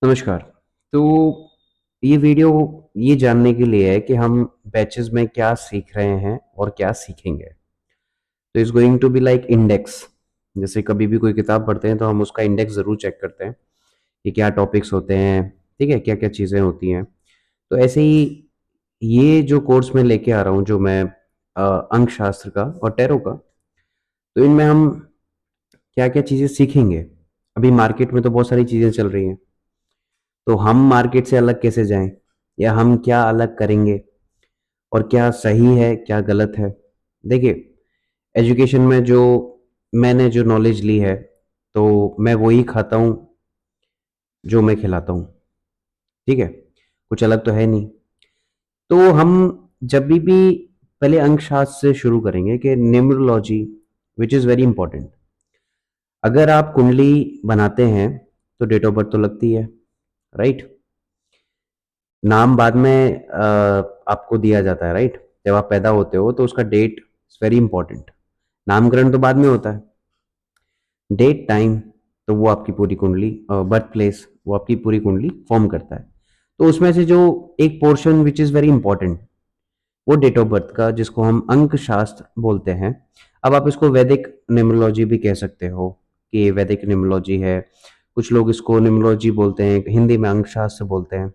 नमस्कार। तो ये वीडियो ये जानने के लिए है कि हम बैचेज़ में क्या सीख रहे हैं और क्या सीखेंगे। तो it's going to be like index. जैसे कभी भी कोई किताब पढ़ते हैं तो हम उसका इंडेक्स ज़रूर चेक करते हैं कि क्या टॉपिक्स होते हैं, ठीक है? क्या-क्या चीज़ें होती हैं। तो ऐसे ही ये जो कोर्स मैं लेके आ रहा हूँ जो मैं अंकशास्त्र का और टैरो का, तो इनमें हम क्या-क्या चीज़ें सीखेंगे। अभी मार्केट में तो बहुत सारी चीज़ें चल रही हैं। तो हम मार्केट से अलग कैसे जाएं या हम क्या अलग करेंगे और क्या सही है क्या गलत है। देखिए, एजुकेशन में जो मैंने जो नॉलेज ली है तो मैं वही खाता हूँ जो मैं खिलाता हूँ, ठीक है? कुछ अलग तो है नहीं। तो हम जब भी पहले अंकशास्त्र से शुरू करेंगे कि numerology which is very important. अगर आप कुंडली बनाते हैं तो डेट ऑफ बर्थ तो लगती है, राइट? नाम बाद में आपको दिया जाता है, राइट? जब आप पैदा होते हो तो उसका डेट इज वेरी इंपॉर्टेंट। नामकरण तो बाद में होता है। डेट टाइम तो वो आपकी पूरी कुंडली, बर्थ प्लेस वो आपकी पूरी कुंडली फॉर्म करता है। तो उसमें से जो एक portion which is very important, वो डेट ऑफ बर्थ का, जिसको हम अंक शास्त्र बोलते हैं। अब आप इसको वैदिक न्यूमरोलॉजी भी कह सकते हो कि ये वैदिक न्यूमरोलॉजी है। कुछ लोग इसको न्यूमरोलॉजी बोलते हैं, हिंदी में अंक शास्त्र बोलते हैं।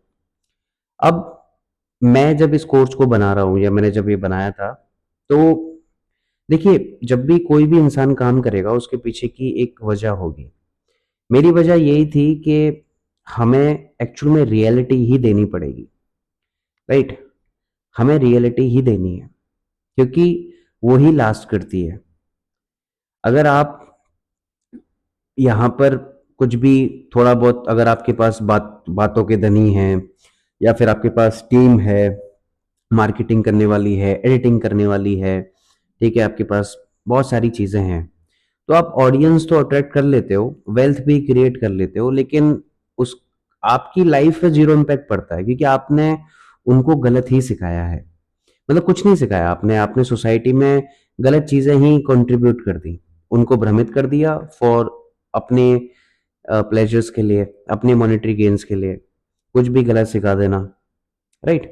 अब मैं जब इस कोर्स को बना रहा हूँ या मैंने जब ये बनाया था, तो देखिए, जब भी कोई भी इंसान काम करेगा उसके पीछे की एक वजह होगी। मेरी वजह यही थी कि हमें एक्चुअल में रियलिटी ही देनी पड़ेगी, राइट? हमें रियलिटी ही देनी है क्योंकि वो ही लास्ट करती है। अगर आप यहाँ पर कुछ भी थोड़ा बहुत, अगर आपके पास बातों के धनी हैं या फिर आपके पास टीम है, मार्केटिंग करने वाली है, एडिटिंग करने वाली है, ठीक है, आपके पास बहुत सारी चीज़ें हैं, तो आप ऑडियंस तो अट्रैक्ट कर लेते हो, वेल्थ भी क्रिएट कर लेते हो, लेकिन उस आपकी लाइफ पे ज़ीरो इम्पैक्ट पड़ता है क्योंकि आपने उनको गलत ही सिखाया है। मतलब कुछ नहीं सिखाया आपने, आपने सोसाइटी में गलत चीज़ें ही कंट्रीब्यूट कर दी, उनको भ्रमित कर दिया फॉर अपने प्लेजर्स के लिए, अपने मॉनेटरी गेन्स के लिए, कुछ भी गलत सिखा देना, राइट?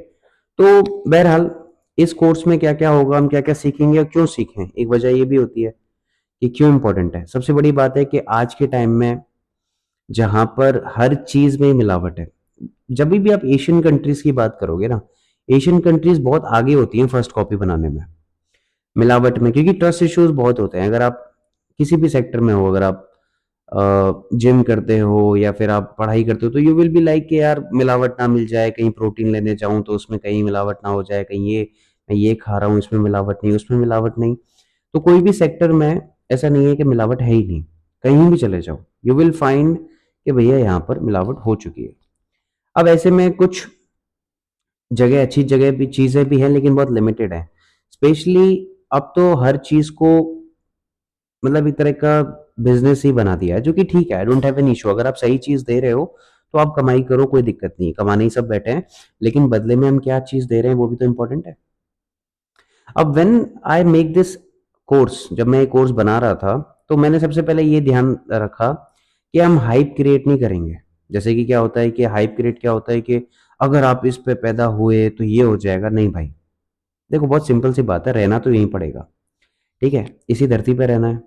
तो बहरहाल इस कोर्स में क्या-क्या होगा, हम क्या-क्या सीखेंगे और क्यों सीखें? एक वजह ये भी होती है कि क्यों इम्पोर्टेंट है। सबसे बड़ी बात है कि आज के टाइम में जहाँ पर हर चीज़ में मिलावट है। जब भी आप एशियन कंट्रीज़ की बात करोगे ना, एशियन कंट्रीज़ बहुत आगे होती हैं फर्स्ट कॉपी बनाने में, मिलावट में, क्योंकि ट्रस्ट इश्यूज़ बहुत होते हैं। अगर आप किसी भी सेक्टर में हो, अगर आप जिम करते हो या फिर आप पढ़ाई करते हो, तो यू विल बी लाइक कि यार मिलावट ना मिल जाए, कहीं प्रोटीन लेने जाऊँ तो उसमें कहीं मिलावट ना हो जाए, कहीं ये मैं ये खा रहा हूँ इसमें मिलावट नहीं, उसमें मिलावट नहीं। तो कोई भी सेक्टर में ऐसा नहीं है कि मिलावट है ही नहीं। कहीं भी चले जाओ, यू विल फाइंड कि भैया यहाँ पर मिलावट हो चुकी है। अब ऐसे में कुछ जगह अच्छी जगह भी चीज़ें भी हैं लेकिन बहुत लिमिटेड है। स्पेशली अब तो हर चीज़ को मतलब एक तरह का बिज़नेस ही बना दिया है, जो कि ठीक है, I don't have an issue. अगर आप सही चीज़ दे रहे हो, तो आप कमाई करो, कोई दिक्कत नहीं है, कमाने ही सब बैठे हैं, लेकिन बदले में हम क्या चीज़ दे रहे हैं, वो भी तो इम्पोर्टेंट है। अब when I make this course, जब मैं ये कोर्स बना रहा था, तो मैंने सबसे पहले ये ध्यान रखा कि हम हाइप क्रिएट नहीं करेंगे। जैसे कि क्या होता है कि हाइप क्रिएट क्या होता है कि अगर आप इस पे पैदा हुए, तो ये हो जाएगा। नहीं भाई, देखो बहुत सिंपल सी बात है, रहना तो यहीं पड़ेगा, ठीक है? इसी धरती पे रहना है,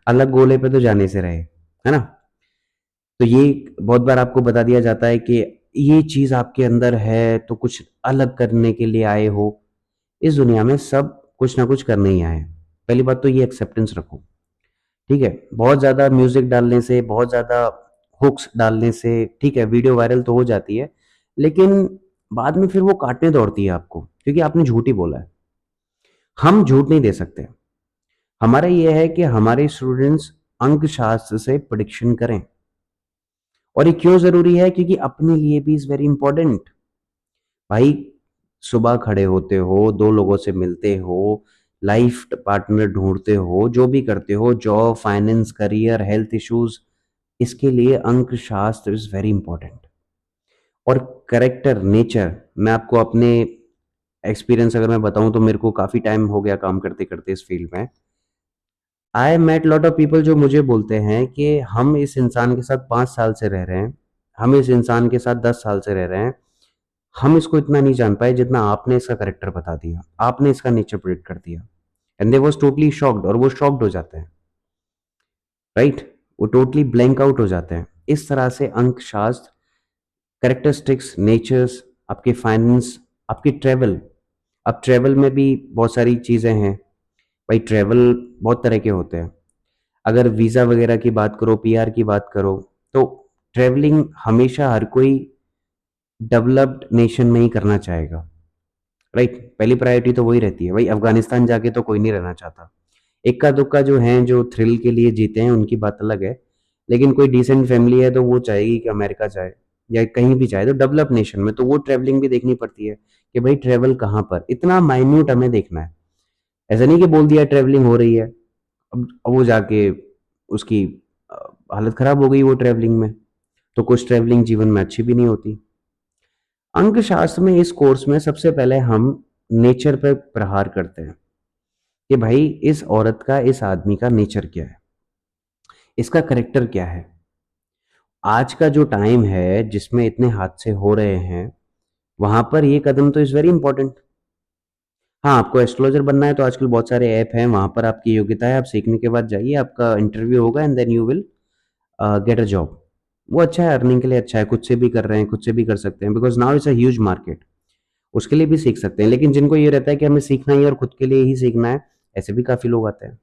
अलग गोले पे तो जाने से रहे, है ना? तो ये बहुत बार आपको बता दिया जाता है कि ये चीज़ आपके अंदर है तो कुछ अलग करने के लिए आए हो। इस दुनिया में सब कुछ ना कुछ करने ही आए हैं। पहली बात तो ये एक्सेप्टेंस रखो, ठीक है? बहुत ज़्यादा म्यूज़िक डालने से, बहुत ज़्यादा हुक्स डालने से, ठीक है, वीडियो वायरल तो हो जाती है, लेकिन बाद में फिर वो काटने दौड़ती है आपको क्योंकि आपने झूठ ही बोला है। हम झूठ नहीं दे सकते। हमारा ये है कि हमारे स्टूडेंट्स अंक शास्त्र से प्रेडिक्शन करें। और ये क्यों ज़रूरी है? क्योंकि अपने लिए भी इज़ वेरी इंपॉर्टेंट। भाई, सुबह खड़े होते हो, 2 लोगों से मिलते हो, लाइफ पार्टनर ढूँढते हो, जो भी करते हो, job, finance, career, health issues, इसके लिए अंक शास्त्र इज़ वेरी इंपॉर्टेंट। और कैरेक्टर, नेचर, मैं आपको अपने एक्सपीरियंस अगर मैं बताऊँ तो मेरे को काफ़ी टाइम हो गया काम करते-करते इस फील्ड में। I met lot of people जो मुझे बोलते हैं कि हम इस इंसान के साथ 5 साल से रह रहे हैं, हम इस इंसान के साथ 10 साल से रह रहे हैं, हम इसको इतना नहीं जान पाए जितना आपने इसका कैरेक्टर बता दिया, आपने इसका नेचर प्रेडिक्ट कर दिया। And they was totally shocked, और वो शॉक्ड हो जाते हैं, राइट? वो टोटली ब्लैंक आउट हो जाते हैं। इस तरह से अंक शास्त्र, कैरेक्टरिस्टिक्स, नेचर्स, आपके फाइनेंस, आपकी ट्रेवल, अब ट्रेवल में भी बहुत सारी चीज़ें हैं। भाई ट्रेवल बहुत तरह के होते हैं। अगर वीज़ा वगैरह की बात करो, पीआर की बात करो, तो ट्रेवलिंग हमेशा हर कोई डेवलप्ड नेशन में ही करना चाहेगा, राइट? पहली प्रायोरिटी तो वही रहती है। भाई अफगानिस्तान जाके तो कोई नहीं रहना चाहता। इक्का दुक्का जो हैं, जो थ्रिल के लिए जीते हैं, उनकी बात अलग है। लेकिन कोई डिसेंट फैमिली है तो वो चाहेगी कि अमेरिका जाए या कहीं भी जाए, तो डेवलप नेशन में तो वो ट्रैवलिंग भी देखनी पड़ती है कि भाई ट्रैवल कहाँ पर, इतना माइन्यूट हमें देखना है। ऐसा नहीं कि बोल दिया ट्रैवलिंग हो रही है, अब वो जाके उसकी अ, हालत खराब हो गई वो ट्रैवलिंग में। तो कुछ ट्रैवलिंग जीवन में अच्छी भी नहीं होती। अंक शास्त्र में इस कोर्स में सबसे पहले हम नेचर पर प्रहार करते हैं कि भाई इस औरत का, इस आदमी का नेचर क्या है, इसका करेक्टर क्या है। आज का जो टाइम है जिसमें इतने हादसे हो रहे हैं, वहां पर ये कदम तो इज वेरी इंपॉर्टेंट। हाँ, आपको एस्ट्रोलॉजर बनना है तो आजकल बहुत सारे ऐप हैं, वहां पर आपकी योग्यता है, आप सीखने के बाद जाइए, आपका इंटरव्यू होगा and then you will get a job. वो अच्छा है, अर्निंग के लिए अच्छा है, खुद से भी कर रहे हैं, खुद से भी कर सकते हैं, because now it's a huge market. उसके लिए भी सीख सकते हैं। लेकिन जिनको ये रहता है कि हमें सीखना ही है और खुद के लिए ही सीखना है, ऐसे भी काफी लोग आते हैं।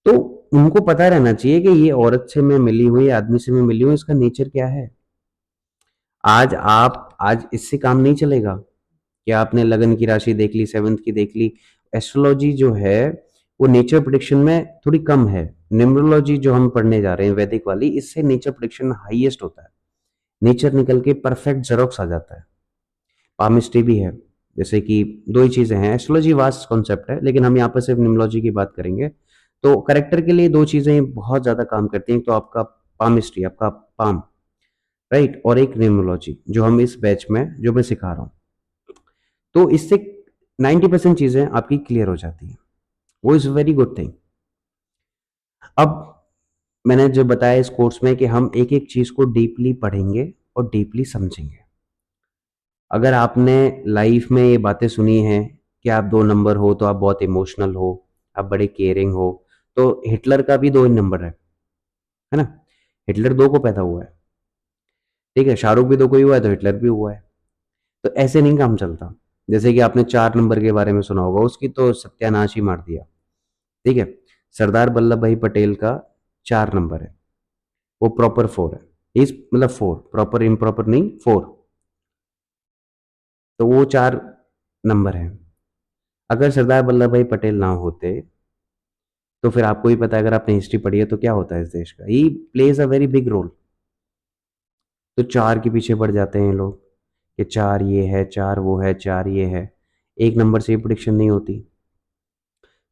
तो उनको पता रहना चाहिए कि ये औरत से मैं मिली हुई, आदमी से मैं मिली हूँ, इसका नेचर क्या है। आज इससे काम नहीं चलेगा कि आपने लगन की राशि देख ली, सेवंथ की देख ली। एस्ट्रोलॉजी जो है वो नेचर प्रिडिक्शन में थोड़ी कम है। न्यूमरोलॉजी जो हम पढ़ने जा रहे हैं वैदिक वाली, इससे नेचर प्रिडिक्शन हाईएस्ट होता है। नेचर निकल के परफेक्ट जेरोक्स आ जाता है। पामिस्ट्री भी है। जैसे कि दो ही चीजें हैं, एस्ट्रोलॉजी वास्ट कॉन्सेप्ट है, लेकिन हम यहाँ पर सिर्फ न्यूमरोलॉजी की बात करेंगे। तो करेक्टर के लिए दो चीजें बहुत ज्यादा काम करती हैं, तो आपका पामिस्ट्री, आपका पाम, राइट, और एक न्यूमरोलॉजी जो हम इस बैच में, जो मैं सिखा रहा हूँ। तो इससे 90% चीजें आपकी क्लियर हो जाती हैं। वो इज वेरी गुड थिंग। अब मैंने जो बताया इस कोर्स में कि हम एक एक चीज को डीपली पढ़ेंगे और डीपली समझेंगे। अगर आपने लाइफ में ये बातें सुनी हैं कि आप 2 नंबर हो तो आप बहुत इमोशनल हो, आप बड़े केयरिंग हो, तो हिटलर का भी 2 ही नंबर है ना? हिटलर 2 को पैदा हुआ है, ठीक है? शाहरुख भी 2 को ही हुआ है तो हिटलर भी हुआ है। तो ऐसे नहीं काम चलता। जैसे कि आपने 4 नंबर के बारे में सुना होगा, उसकी तो सत्यानाश ही मार दिया, ठीक है? सरदार वल्लभ भाई पटेल का 4 नंबर है, वो प्रॉपर 4 है। इस मतलब 4 प्रॉपर, इम्प्रॉपर नहीं, 4। तो वो 4 नंबर है। अगर सरदार वल्लभ भाई पटेल ना होते, तो फिर आपको ही पता है, अगर आपने हिस्ट्री पढ़ी है तो क्या होता है इस देश का, he plays a very big role. तो 4 के पीछे पड़ जाते हैं लोग कि 4 ये है, 4 वो है, 4 ये है। 1 नंबर से प्रिडिक्शन नहीं होती।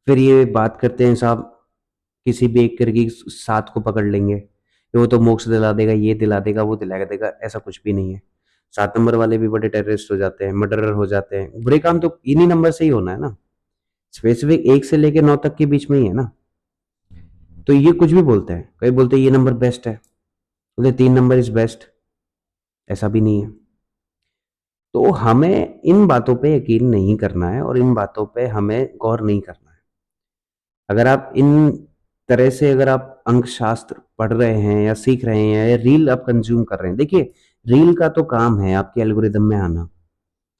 फिर ये बात करते हैं साहब, किसी भी एक करके 7 को पकड़ लेंगे कि वो तो मोक्ष दिला देगा, ये दिला देगा, वो दिला देगा। ऐसा कुछ भी नहीं है। 7 नंबर वाले भी बड़े टेररिस्ट हो जाते हैं, मर्डरर हो जाते हैं। बुरे काम तो इन्हीं नंबर से ही होना है ना। स्पेसिफिक 1 से लेकर 9 तक के बीच में ही है ना। तो ये कुछ भी बोलते हैं, कई बोलते हैं ये नंबर बेस्ट है, बोलते 3 नंबर इज बेस्ट। ऐसा भी नहीं है। तो हमें इन बातों पे यकीन नहीं करना है और इन बातों पे हमें गौर नहीं करना है। अगर आप इन तरह से, अगर आप अंक शास्त्र पढ़ रहे हैं या सीख रहे हैं या रील आप कंज्यूम कर रहे हैं, देखिए रील का तो काम है आपके एल्गोरिदम में आना।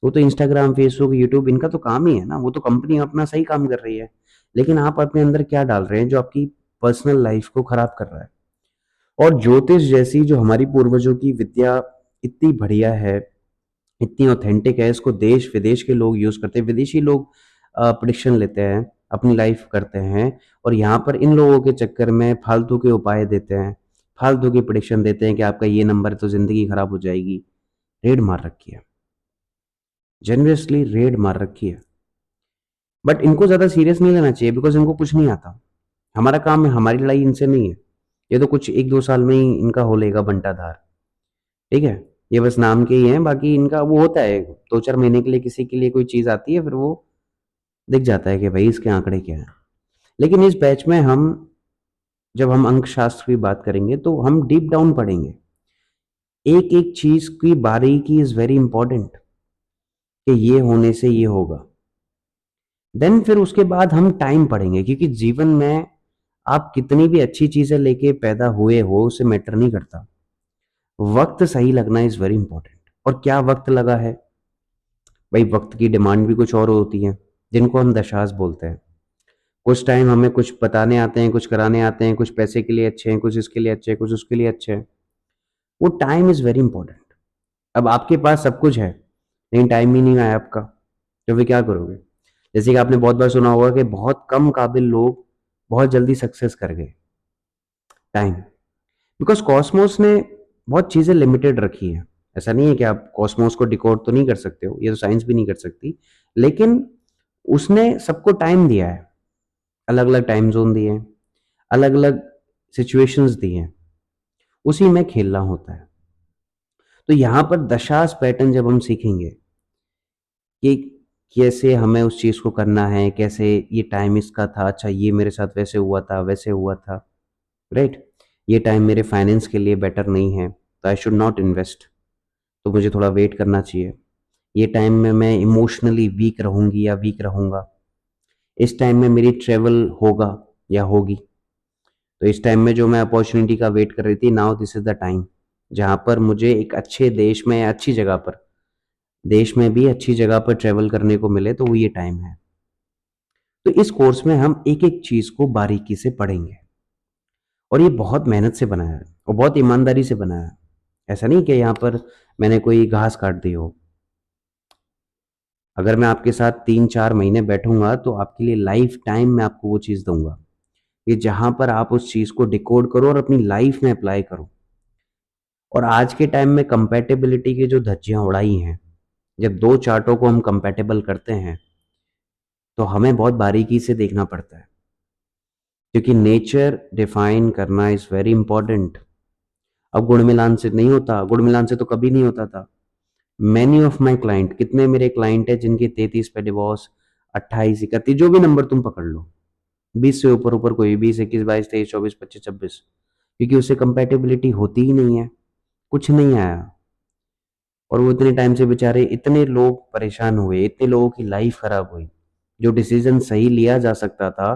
वो तो इंस्टाग्राम, फेसबुक, यूट्यूब, इनका तो काम ही है ना। वो तो कंपनी अपना सही काम कर रही है। लेकिन आप अपने अंदर क्या डाल रहे हैं जो आपकी पर्सनल लाइफ को खराब कर रहा है। और ज्योतिष जैसी जो हमारी पूर्वजों की विद्या इतनी बढ़िया है, इतनी ऑथेंटिक है, इसको देश विदेश के लोग यूज करते हैं, विदेशी लोग प्रिडिक्शन लेते हैं, अपनी लाइफ करते हैं। और यहाँ पर इन लोगों के चक्कर में फालतू के उपाय देते हैं, फालतू की प्रिडिक्शन देते हैं कि आपका ये नंबर है तो जिंदगी खराब हो जाएगी। रेड मार रखी है, जेन्युइनली रेड मार रखी है। बट इनको ज्यादा सीरियस नहीं लेना चाहिए, बिकॉज इनको कुछ नहीं आता। हमारा काम है, हमारी लड़ाई इनसे नहीं है। ये तो कुछ 1-2 साल में ही इनका हो लेगा बंटाधार, ठीक है? ये बस नाम के ही हैं, बाकी इनका वो होता है 2-4 महीने के लिए, किसी के लिए कोई चीज आती है, फिर वो दिख जाता है कि भाई इसके आंकड़े क्या है। लेकिन इस बैच में हम, जब हम अंक शास्त्र की बात करेंगे तो हम डीप डाउन पढ़ेंगे। एक एक चीज की बारीकी इज वेरी इंपॉर्टेंट कि ये होने से ये होगा। देन फिर उसके बाद हम टाइम पढ़ेंगे, क्योंकि जीवन में आप कितनी भी अच्छी चीजें लेके पैदा हुए हो उसे मैटर नहीं करता। वक्त सही लगना इज वेरी इंपॉर्टेंट। और क्या वक्त लगा है भाई, वक्त की डिमांड भी कुछ और होती है, जिनको हम दशास बोलते हैं। कुछ टाइम हमें कुछ बताने आते हैं, कुछ कराने आते हैं, कुछ पैसे के लिए अच्छे हैं, कुछ इसके लिए अच्छे हैं, कुछ उसके लिए अच्छे हैं। वो टाइम इज वेरी इंपॉर्टेंट। अब आपके पास सब कुछ है लेकिन टाइम ही नहीं आया आपका, तो फिर क्या करोगे? जैसे कि आपने बहुत बार सुना होगा कि बहुत कम काबिल लोग बहुत जल्दी सक्सेस कर गए। टाइम। बिकॉज कॉस्मोस ने बहुत चीज़ें लिमिटेड रखी है। ऐसा नहीं है कि आप कॉस्मोस को डिकोड तो नहीं कर सकते हो, ये तो साइंस भी नहीं कर सकती, लेकिन उसने सबको टाइम दिया है। अलग अलग टाइम जोन दिए हैं, अलग अलग सिचुएशंस दिए हैं, उसी में खेलना होता है। तो यहाँ पर दशास पैटर्न जब हम सीखेंगे कि कैसे हमें उस चीज़ को करना है, कैसे ये टाइम इसका था, अच्छा ये मेरे साथ वैसे हुआ था, वैसे हुआ था, राइट? ये टाइम मेरे फाइनेंस के लिए बेटर नहीं है, तो आई शुड नॉट इन्वेस्ट, तो मुझे थोड़ा वेट करना चाहिए। ये टाइम में मैं इमोशनली वीक रहूंगी या वीक रहूंगा, इस टाइम में मेरी ट्रेवल होगा या होगी, तो इस टाइम में जो मैं अपॉर्चुनिटी का वेट कर रही थी, now this is the time जहाँ पर मुझे एक अच्छे देश में या अच्छी जगह पर, देश में भी अच्छी जगह पर ट्रेवल करने को मिले, तो वो ये टाइम है। तो इस कोर्स में हम एक एक चीज को बारीकी से पढ़ेंगे, और ये बहुत मेहनत से बनाया है और बहुत ईमानदारी से बनाया है। ऐसा नहीं कि यहाँ पर मैंने कोई घास काट दी हो। अगर मैं आपके साथ 3-4 महीने बैठूंगा तो आपके लिए लाइफ टाइम मैं आपको वो चीज़ दूंगा, कि जहां पर आप उस चीज़ को डिकोड करो और अपनी लाइफ में अप्लाई करो। और आज के टाइम में कंपैटिबिलिटी की जो धज्जियां उड़ाई हैं, जब दो चार्टों को हम कंपैटिबल करते हैं तो हमें बहुत बारीकी से देखना पड़ता है, क्योंकि नेचर डिफाइन करना इज वेरी इंपॉर्टेंट। अब गुण मिलान से नहीं होता, गुण मिलान से तो कभी नहीं होता था। मैनी ऑफ माई क्लाइंट, कितने मेरे क्लाइंट है जिनके 33 पे डिवोर्स, 28, 31, जो भी नंबर तुम पकड़ लो, 20 से ऊपर ऊपर कोई, 20, 21, 22, 23, 24, 25, 26, क्योंकि उससे कंपेटेबिलिटी होती ही नहीं है, कुछ नहीं आया। और वो इतने टाइम से बेचारे, इतने लोग परेशान हुए, इतने लोगों की लाइफ खराब हुई। जो डिसीजन सही लिया जा सकता था,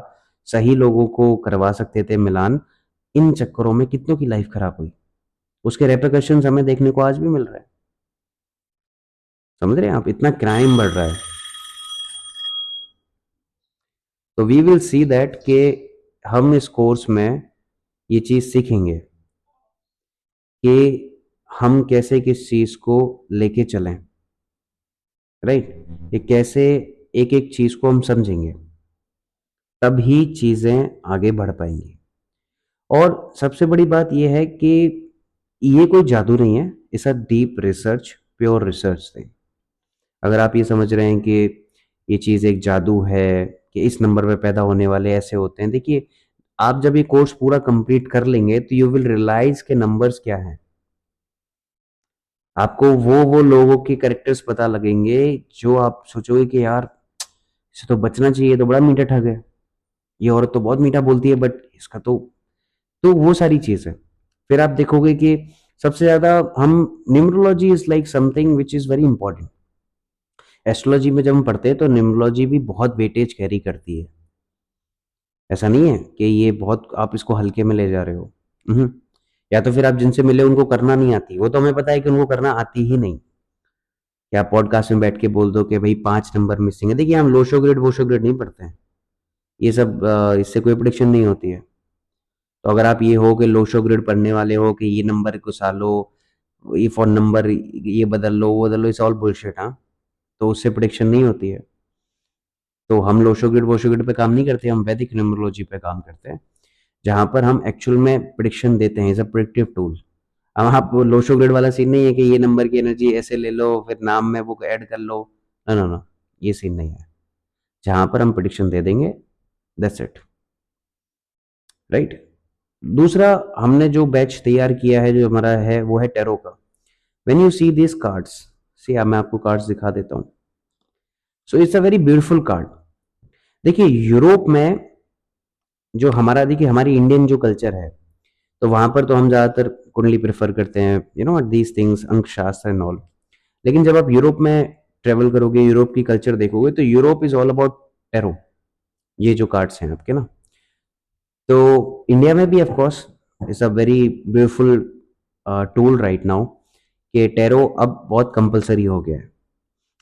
सही लोगों को करवा सकते थे मिलान, इन चक्करों में कितनों की लाइफ खराब हुई। उसके रेperकशंस हमें देखने को आज भी मिल रहे हैं। समझ रहे हैं आप, इतना क्राइम बढ़ रहा है। तो वी विल सी दैट कि हम इस कोर्स में ये चीज सीखेंगे कि हम कैसे किस चीज को लेके चलें, राइट? ये कैसे एक एक चीज को हम समझेंगे, तभी चीजें आगे बढ़ पाएंगी। और सबसे बड़ी बात यह है कि ये कोई जादू नहीं है, it's a deep research, pure research thing. अगर आप ये समझ रहे हैं कि ये चीज़ एक जादू है, कि इस नंबर पे पैदा होने वाले ऐसे होते हैं, देखिए, आप जब ये कोर्स पूरा कंप्लीट कर लेंगे तो यू विल रियलाइज के नंबर्स क्या हैं। आपको वो लोगों के कैरेक्टर्स पता लगेंगे जो आप सोचोगे कि यार इसे तो बचना चाहिए, तो बड़ा मीठा ठग है, ये औरत तो बहुत मीठा बोलती है, बट इसका तो वो सारी चीज़ है। फिर आप देखोगे कि सबसे ज़्यादा हम, numerology is like something which is very important. Astrology में जब हम पढ़ते हैं तो न्यूमरोलॉजी भी बहुत वेटेज कैरी करती है। ऐसा नहीं है कि ये बहुत आप इसको हल्के में ले जा रहे हो। या तो फिर आप जिनसे मिले उनको करना नहीं आती, वो तो हमें पता है कि उनको करना आती ही नहीं। क्या पॉडकास्ट में बैठ के बोल दो कि भाई 5 नंबर मिसिंग है? देखिए, हम लोशो ग्रेड वोशो ग्रेड नहीं पढ़ते हैं, ये सब इससे कोई प्रिडिक्शन नहीं होती है। तो अगर आप ये हो कि लोशो ग्रेड पढ़ने वाले हो कि ये नंबर घुसा लो, ये फोन नंबर ये बदल लो, वो बदल लो, इट्स ऑल बुलशिट। हाँ, तो उससे प्रिडिक्शन नहीं होती है। तो हम लोशो ग्रिड वोशो ग्रिड पे काम नहीं करते, हम वैदिक न्यूमरोलॉजी पे काम करते हैं, जहां पर हम एक्चुअल में प्रिडिक्शन देते हैं एज अ प्रिडिक्टिव टूल। अब आप लोशो ग्रिड वाला सीन नहीं है कि ये नंबर की एनर्जी ऐसे ले लो फिर नाम में वो ऐड कर लो। नो नो नो, ये सीन नहीं है। जहां पर हम प्रिडिक्शन दे देंगे, दैट्स इट, राइट? दूसरा, हमने जो बैच तैयार किया है, जो हमारा है, वो है टैरो का। When you see this cards, see, मैं आपको कार्ड्स दिखा देता हूँ। So it's a very beautiful card. देखिए, यूरोप में जो हमारा, देखिए हमारी इंडियन जो कल्चर है, तो वहाँ पर तो हम ज़्यादातर कुंडली प्रेफर करते हैं, दीज थिंग्स, अंक शास्त्र एंड ऑल। लेकिन जब आप यूरोप में ट्रेवल करोगे, यूरोप की कल्चर देखोगे, तो Europe is all about tarot, ये जो कार्ड्स हैं आपके ना। तो इंडिया में भी of course it's a very beautiful tool right now, कि टैरो अब बहुत कंपलसरी हो गया है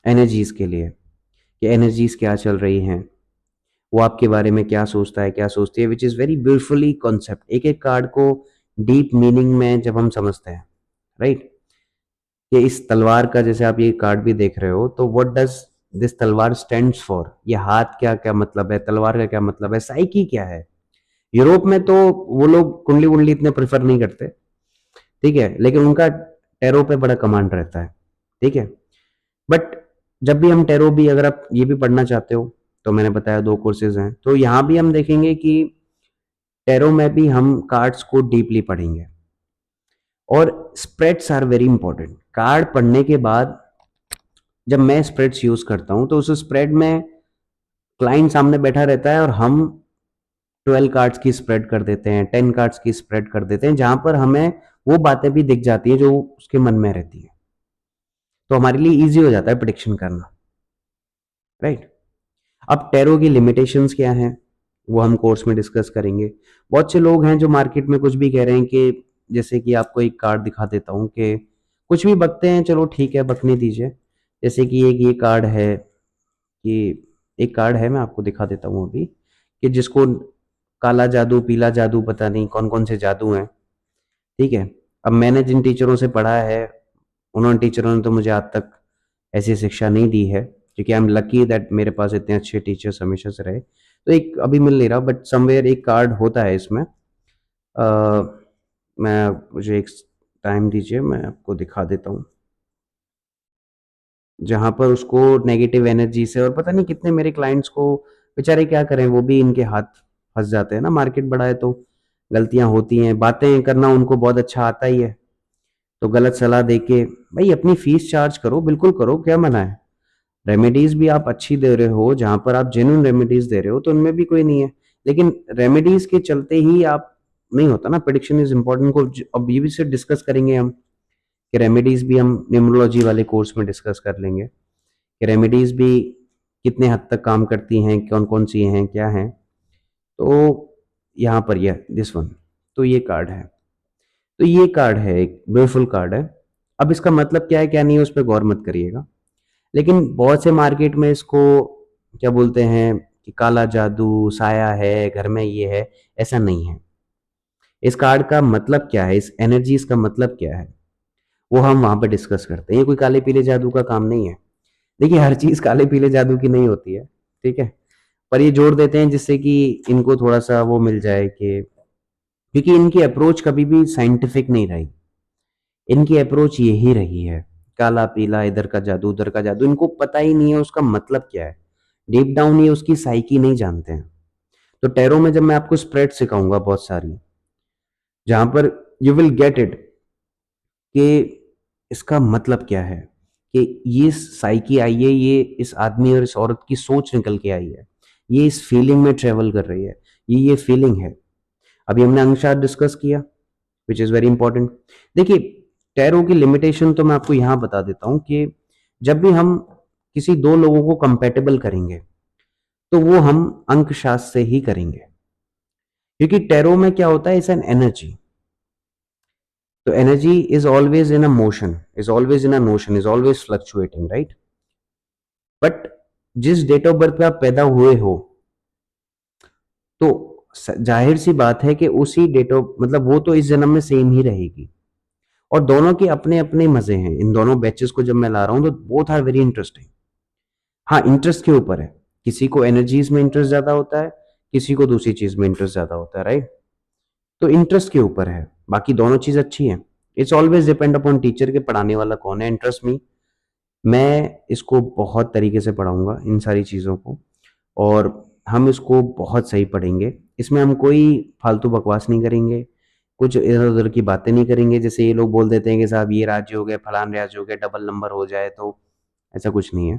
एनर्जीज के लिए, कि एनर्जीज क्या चल रही हैं, वो आपके बारे में क्या सोचता है, क्या सोचती है, which is very beautifully concept. एक एक कार्ड को डीप मीनिंग में जब हम समझते हैं, राइट, कि इस तलवार का, जैसे आप ये कार्ड भी देख रहे हो, तो व्हाट डज दिस तलवार स्टैंड्स फॉर, ये हाथ क्या क्या मतलब है, तलवार का क्या मतलब है, साइकी क्या है। यूरोप में तो वो लोग कुंडली वुंडली इतने प्रेफर नहीं करते, ठीक है, लेकिन उनका टैरो पे बड़ा कमांड रहता है, ठीक है। बट जब भी हम टैरो भी, अगर आप ये भी पढ़ना चाहते हो, तो मैंने बताया 2 कोर्सेज़ हैं, तो यहाँ भी हम देखेंगे कि टैरो में भी हम कार्ड्स को डीपली पढ़ेंगे, और spreads are very important. Card पढ़ने के बाद जब मैं स्प्रेड्स यूज़ करता हूँ, तो उस स्प्रेड में क्लाइंट सामने बैठा रहता है और हम 12 कार्ड्स की स्प्रेड कर देते हैं, 10 कार्ड्स की स्प्रेड कर देते हैं, जहाँ पर हमें वो बातें भी दिख जाती हैं जो उसके मन में रहती हैं। तो हमारे लिए ईज़ी हो जाता है प्रेडिक्शन करना, राइट? अब टैरो की लिमिटेशंस क्या हैं, वो हम कोर्स में डिस्कस करेंगे। बहुत से लोग हैं जो मार्केट में कुछ भी कह रहे हैं, कि जैसे कि आपको एक कार्ड दिखा देता हूँ, कि कुछ भी बकते हैं, चलो ठीक है, बकने दीजिए। जैसे कि एक ये कार्ड है, कि एक कार्ड है, मैं आपको दिखा देता हूँ अभी, कि जिसको काला जादू, पीला जादू, पता नहीं कौन-कौन से जादू हैं, ठीक है? अब मैंने जिन टीचरों से पढ़ा है, उन्होंने टीचरों ने तो मुझे आज तक ऐसी शिक्षा नहीं दी है, क्योंकि आई एम लकी दैट मेरे पास इतने अच्छे टीचर्स हमेशा से रहे। तो एक अभी मिल नहीं रहा, बट समवेयर एक कार्ड होता है इसमें। मैं मुझे एक टाइम दीजिए, मैं आपको दिखा देता हूँ, जहाँ पर उसको नेगेटिव एनर्जी से, और पता नहीं कितने मेरे क्लाइंट्स को, बेचारे क्या करें, वो भी इनके हाथ फँस जाते हैं ना, मार्केट बड़ा है तो गलतियाँ होती हैं, बातें करना उनको बहुत अच्छा आता ही है, तो गलत सलाह देके, भाई अपनी फीस चार्ज करो, बिल्कुल करो, क्या मना है। रेमेडीज भी आप अच्छी दे रहे हो, जहाँ पर आप जेन्युइन रेमेडीज दे रहे हो, तो उनमें भी कोई नहीं है। लेकिन रेमेडीज के चलते ही आप, नहीं होता ना, प्रेडिक्शन इज इम्पोर्टेंट को अब ये भी से डिस्कस करेंगे हम, कि रेमेडीज भी हम न्यूमरोलॉजी वाले कोर्स में डिस्कस कर लेंगे, कि रेमेडीज भी कितने हद तक काम करती हैं, कौन कौन सी हैं, क्या हैं। तो यहाँ पर यह दिस वन, तो ये कार्ड है, तो ये कार्ड है, एक ब्यूटीफुल कार्ड है। अब इसका मतलब क्या है क्या नहीं है, उस पर गौर मत करिएगा, लेकिन बहुत से मार्केट में इसको क्या बोलते हैं, कि काला जादू, साया है, घर में ये है, ऐसा नहीं है। इस कार्ड का मतलब क्या है, इस एनर्जीज का मतलब क्या है, वो हम वहाँ पे डिस्कस करते हैं। ये कोई काले पीले जादू का काम नहीं है। देखिए, हर चीज़ काले पीले जादू की नहीं होती है, ठीक है? पर ये जोड़ देते हैं जिससे कि इनको थोड़ा-सा वो मिल जाए, कि क्योंकि इनकी अप्रोच कभी भी साइंटिफिक नहीं रही। इनकी अप्रोच यही रही है, काला पीला, इधर का जादू, उधर का जादू, इनको पता ही नहीं है उसका मतलब क्या है। डीप डाउन ये उसकी साइकी नहीं जानते हैं। तो टैरो में जब मैं आपको स्प्रेड सिखाऊंगा बहुत सारी, जहां पर यू विल गेट इट, कि इसका मतलब क्या है, कि ये साइकी आई है, ये इस आदमी और इस औरत की सोच निकल के आई है, ये इस फीलिंग में ट्रेवल कर रही है, ये फीलिंग है। अभी हमने अंगशार डिस्कस किया, विच इज़ वेरी इंपॉर्टेंट। देखिए, टैरो की लिमिटेशन तो मैं आपको यहाँ बता देता हूँ, कि जब भी हम किसी 2 लोगों को कंपैटिबल करेंगे, तो वो हम अंकशास्त्र से ही करेंगे, क्योंकि टैरो में क्या होता है, इट्स एन एनर्जी। तो energy is always in a motion, is always in a notion, is always fluctuating, right? But जिस डेट ऑफ बर्थ पे आप पैदा हुए हो, तो जाहिर सी बात है कि उसी डेट ऑफ, मतलब वो तो इस जन्म में सेम ही रहेगी। और दोनों के अपने अपने मजे हैं, इन दोनों बैचेस को जब मैं ला रहा हूं, तो बोथ आर वेरी इंटरेस्टिंग। हाँ, इंटरेस्ट के ऊपर है, किसी को एनर्जीज में इंटरेस्ट ज्यादा होता है, किसी को दूसरी चीज में इंटरेस्ट ज्यादा होता है, राइट? तो इंटरेस्ट के ऊपर है, बाकी दोनों चीज अच्छी हैं। It's always depend upon teacher के पढ़ाने वाला कौन है। इंटरेस्ट मी, मैं इसको बहुत तरीके से पढ़ाऊंगा इन सारी चीज़ों को, और हम इसको बहुत सही पढ़ेंगे। इसमें हम कोई फालतू बकवास नहीं करेंगे, कुछ इधर उधर की बातें नहीं करेंगे, जैसे ये लोग बोल देते हैं कि साहब ये राज्य हो गया, फलान राज्य हो गया, डबल नंबर हो जाए, तो ऐसा कुछ नहीं है।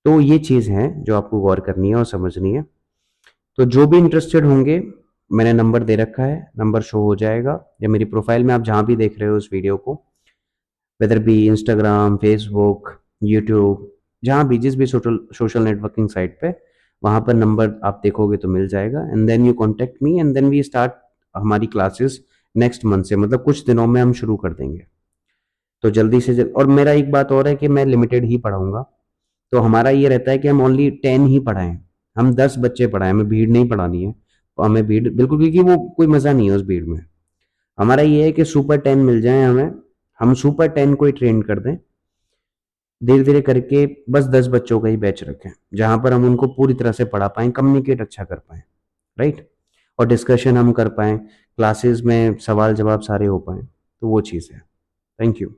तो ये चीज़ है जो आपको गौर करनी है और समझनी है। तो जो भी इंटरेस्टेड होंगे, मैंने नंबर दे रखा है, नंबर शो हो जाएगा या मेरी प्रोफाइल में आप जहाँ भी देख रहे हो इस वीडियो को, whether be Instagram, Facebook, YouTube, जहाँ भी जिस भी सोशल सोशल नेटवर्किंग साइट पे, वहाँ पर नंबर आप देखोगे तो मिल जाएगा and then you contact me and then we start हमारी क्लासेस नेक्स्ट मंथ से, मतलब कुछ दिनों में हम शुरू कर देंगे। तो जल्दी से जल्द, और मेरा एक बात और है कि मैं लिमिटेड ही पढ़ाऊंगा। तो हमारा ये रहता है कि हम ओनली 10 ही पढ़ाएं, हम 10 बच्चे पढ़ाएं, हमें भीड़ नहीं पढ़ानी है। तो हमें भीड़ बिल्कुल, क्योंकि वो कोई मज़ा नहीं है उस भीड़ में। हमारा ये है कि सुपर 10 मिल जाए हमें, हम सुपर 10 को ही ट्रेन कर दें धीरे धीरे करके। बस 10 बच्चों का ही बैच रखें जहां पर हम उनको पूरी तरह से पढ़ा पाएं, कम्युनिकेट अच्छा कर पाएं, राइट, और डिस्कशन हम कर पाएं, क्लासेस में सवाल जवाब सारे हो पाएं। तो वो चीज़ है। Thank you.